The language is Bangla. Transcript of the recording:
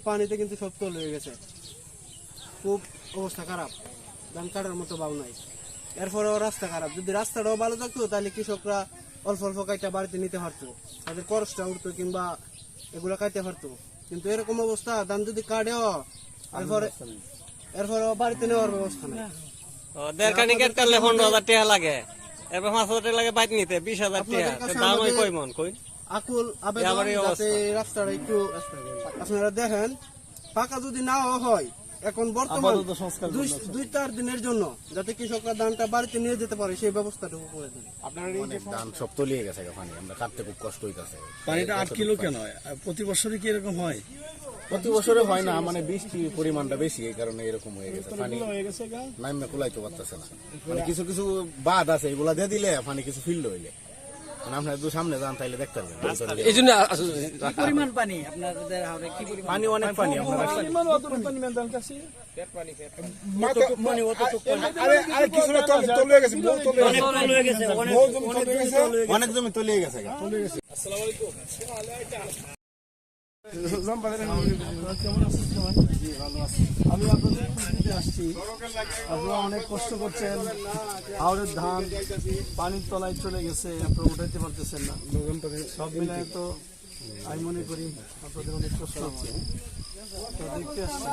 পানিতে কিন্তু সব তল হয়ে গেছে, খুব অবস্থা খারাপ, ধান কাটার মতো ভাব নাই। এরপরেও রাস্তা খারাপ, যদি রাস্তাটাও ভালো থাকতো তাহলে কৃষকরা অল্প অল্প কাইটা বাড়িতে নিতে পারতো, তাদের খরচটা উঠতো কিংবা এগুলো খাইতে পারতো। কিন্তু এরকম অবস্থা, ধান যদি কাটেও এরপরেও বাড়িতে নেওয়ার ব্যবস্থা নেই। দেড়খানি কেট করলে 15,000 টাকা লাগে, এবার 5,000 টাকা লাগে বাইক নিতে 20,000 টাকা, দাম হয় কই মন কই। আকুল আবেদন যাতে রাস্তাটা একটু আপনারা দেখেন, পাকা যদি নাও হয় এখন বর্তমান 2-4 দিনের জন্য যাতে কৃষকরা ধানটা বাড়িতে নিয়ে যেতে পারে সেই ব্যবস্থাটুকু করে দেন। ধান সব তলিয়ে গেছে, পানি আমরা কাটতে খুব কষ্ট হইতেছে। পানিটা 8 কিলো কেন হয়? প্রতি বছরই কি এরকম হয়? প্রতি বছরে হয় না, মানে বৃষ্টির পরিমাণটা বেশি, এই কারণে এরকম হয়ে গেছে। পানি নামে কুলাইতে পারতেছে না, মানে কিছু কিছু বাদ আছে, এগুলা দিয়ে দিলে পানি কিছু ফিল্ড হইলে আপনার একটু সামনে যান তাইলে দেখতে পারবেন। এই জন্য পরিমাণ পানি আপনাদের হাওড়ে কি পরিমাণ পানি অনেক পানি, আপনার অনেক জমি তলিয়ে গেছে। আমি আপনাদের খুঁজতে আসছি, আপনারা অনেক কষ্ট করছেন, হাওড়ের ধান পানির তলায় চলে গেছে, আপনারা উঠাইতে পারতেছেন না। সব মিলায় তো আমি মনে করি আপনাদের অনেক কষ্ট হচ্ছে, তো দেখতে আসছি।